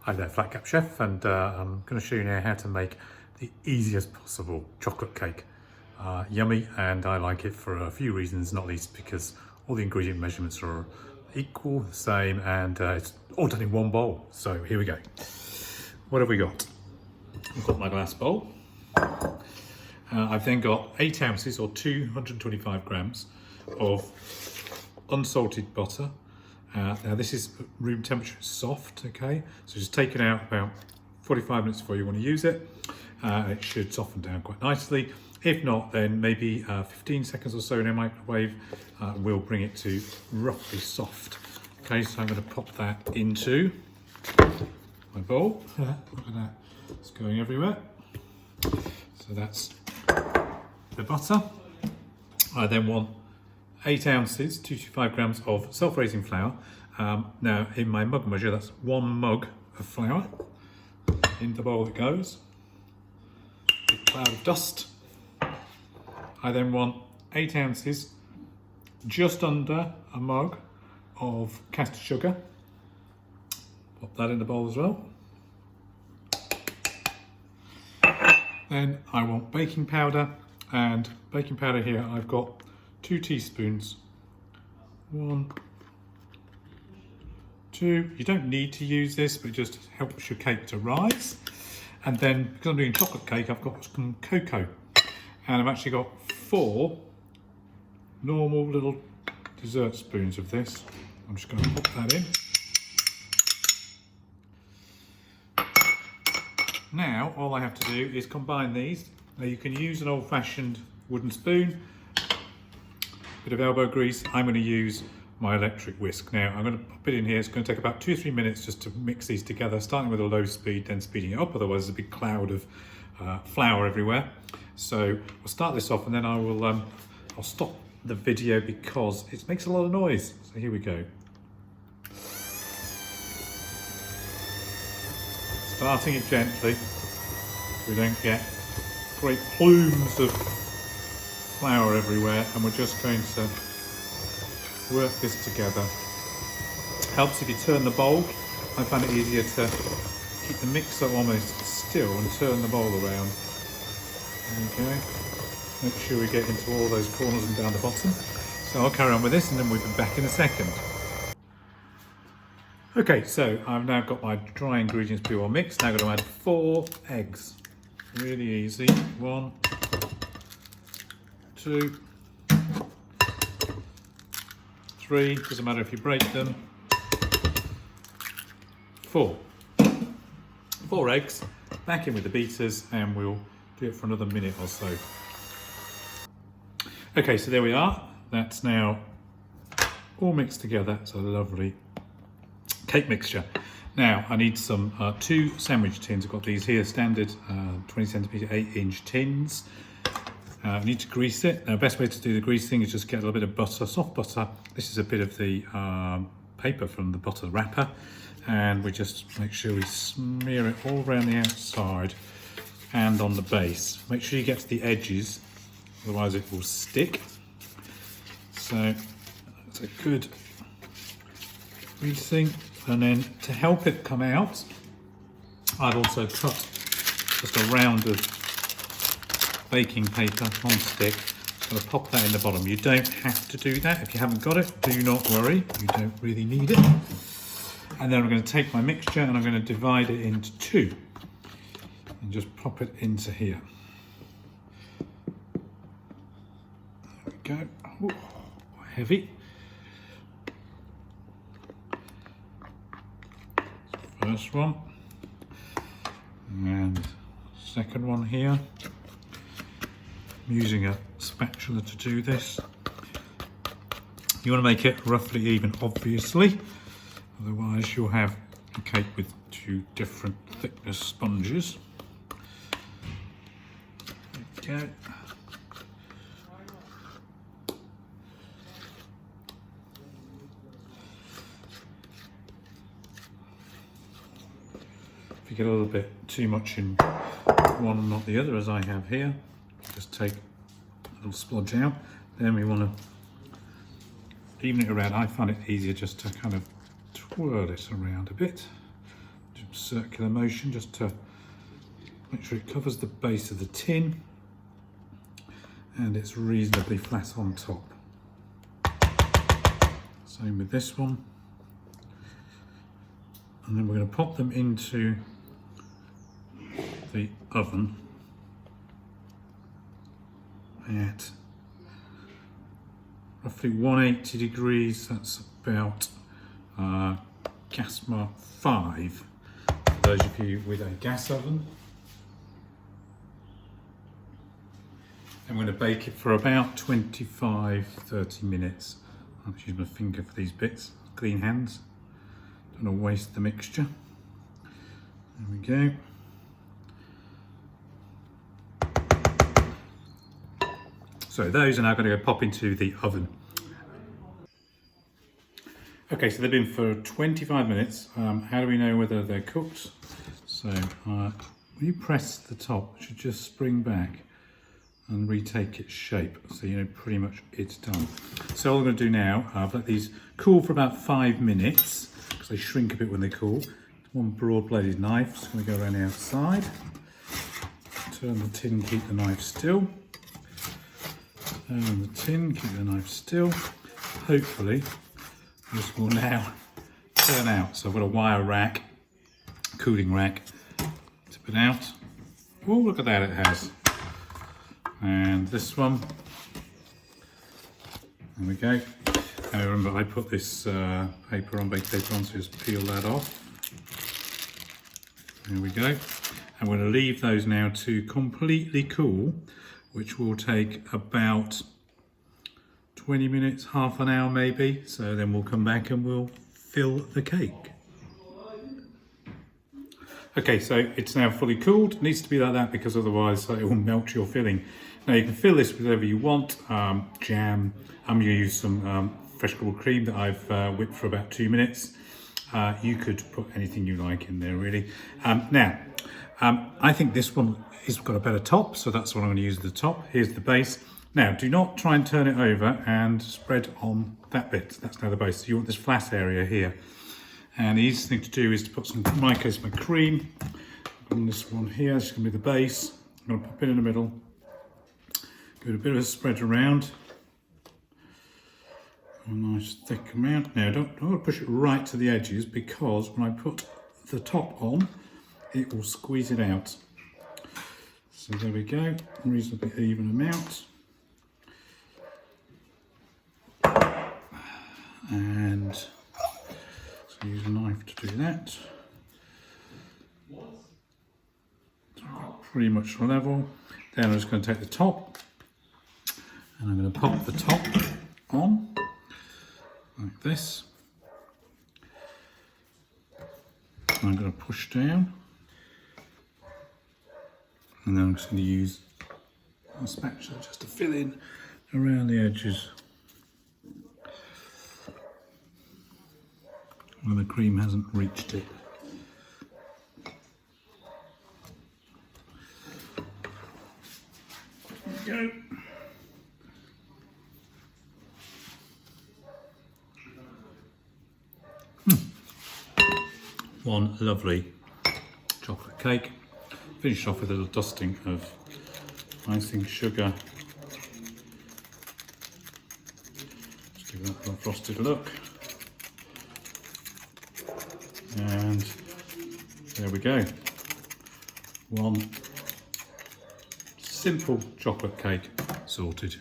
Hi there, Flat Cap Chef, and I'm going to show you now how to make the easiest possible chocolate cake. Yummy, and I like it for a few reasons, not least because all the ingredient measurements are equal, the same, and it's all done in one bowl. So here we go. What have we got? I've got my glass bowl. I've then got 8 ounces or 225 grams of unsalted butter. Now this is room temperature soft, okay? So just take it out about 45 minutes before you want to use it. It should soften down quite nicely. If not, then maybe 15 seconds or so in a microwave will bring it to roughly soft. Okay, so I'm going to pop that into my bowl. Look at that, it's going everywhere. So that's the butter. I then want 8 ounces, 225 grams of self-raising flour. Now in my mug measure, that's 1 mug of flour. In the bowl it goes. Big cloud of dust. I then want 8 ounces, just under a mug of caster sugar. Pop that in the bowl as well. Then I want baking powder, and baking powder here I've got 2 teaspoons. 1, 2. You don't need to use this, but it just helps your cake to rise. And then, because I'm doing chocolate cake, I've got some cocoa. And I've actually got 4 normal little dessert spoons of this. I'm just going to pop that in. Now, all I have to do is combine these. Now you can use an old-fashioned wooden spoon, bit of elbow grease. I'm going to use my electric whisk. Now I'm going to pop it in here. It's going to take about 2 or 3 minutes just to mix these together, starting with a low speed, then speeding it up, otherwise there's a big cloud of flour everywhere. So we'll start this off, and then I'll stop the video because it makes a lot of noise. So here we go. Starting it gently, we don't get great plumes of flour everywhere, and we're just going to work this together. Helps if you turn the bowl. I find it easier to keep the mixer almost still and turn the bowl around. Okay, make sure we get into all those corners and down the bottom. So I'll carry on with this, and then we'll be back in a second. Okay, so I've now got my dry ingredients pretty well mixed. Now I'm going to add 4 eggs. Really easy. 1, 2, 3, doesn't matter if you break them. 4 eggs, back in with the beaters, and we'll do it for another minute or so. Okay, so there we are. That's now all mixed together. It's a lovely cake mixture. Now I need some 2 sandwich tins. I've got these here, standard 20 centimetre 8-inch tins. I need to grease it. Now, the best way to do the greasing is just get a little bit of butter, soft butter. This is a bit of the paper from the butter wrapper, and we just make sure we smear it all around the outside and on the base. Make sure you get to the edges, otherwise it will stick. So that's a good greasing. And then to help it come out, I've also cut just a round of baking paper on stick. I'm going to pop that in the bottom. You don't have to do that. If you haven't got it, do not worry. You don't really need it. And then I'm going to take my mixture and I'm going to divide it into 2 and just pop it into here. There we go. Ooh, heavy. First one, and second one here. I'm using a spatula to do this. You want to make it roughly even, obviously, otherwise you'll have a cake with 2 different thickness sponges. There we go. If you get a little bit too much in one, not the other, as I have here, just take a little splodge out. Then we want to even it around. I find it easier just to kind of twirl it around a bit to circular motion just to make sure it covers the base of the tin and it's reasonably flat on top. Same with this one. And then we're going to pop them into the oven at roughly 180 degrees. That's about gas mark 5 for those of you with a gas oven. I'm going to bake it for about 25-30 minutes. I'll use my finger for these bits. Clean hands. Don't want to waste the mixture. There we go. So those are now going to go pop into the oven. Okay, so they've been for 25 minutes. How do we know whether they're cooked? So when you press the top, it should just spring back and retake its shape. So you know pretty much it's done. So all I'm going to do now, I've let these cool for about 5 minutes because they shrink a bit when they cool. One broad-bladed knife, just going to go around the outside. Turn the tin, keep the knife still. Turn the tin, keep the knife still. Hopefully this will now turn out. So I've got a wire rack, cooling rack to put out. Oh, look at that, it has. And this one. There we go. And remember, I put this paper on, baked paper on, so just peel that off. There we go. I'm going to leave those now to completely cool, which will take about 20 minutes, half an hour maybe. So then we'll come back and we'll fill the cake. Okay, so it's now fully cooled. It needs to be like that because otherwise it will melt your filling. Now you can fill this with whatever you want. Jam. I'm going to use some fresh crulled cream that I've whipped for about 2 minutes. You could put anything you like in there really. I think this one has got a better top, so that's what I'm going to use as the top. Here's the base. Now, do not try and turn it over and spread on that bit. That's now the base. So you want this flat area here. And the easiest thing to do is to put some, in my case, my cream on this one here. It's going to be the base. I'm going to pop it in the middle. Give it a bit of a spread around. A nice thick amount. Now, don't want to push it right to the edges because when I put the top on, it will squeeze it out. So there we go, reasonably even amount. And so use a knife to do that. So pretty much level. Then I'm just going to take the top and I'm going to pop the top on like this. And I'm going to push down. And then I'm just going to use a spatula just to fill in around the edges where the cream hasn't reached it. There we go. One lovely chocolate cake. Finish off with a little dusting of icing sugar. Just give that a little frosted look. And there we go. One simple chocolate cake sorted.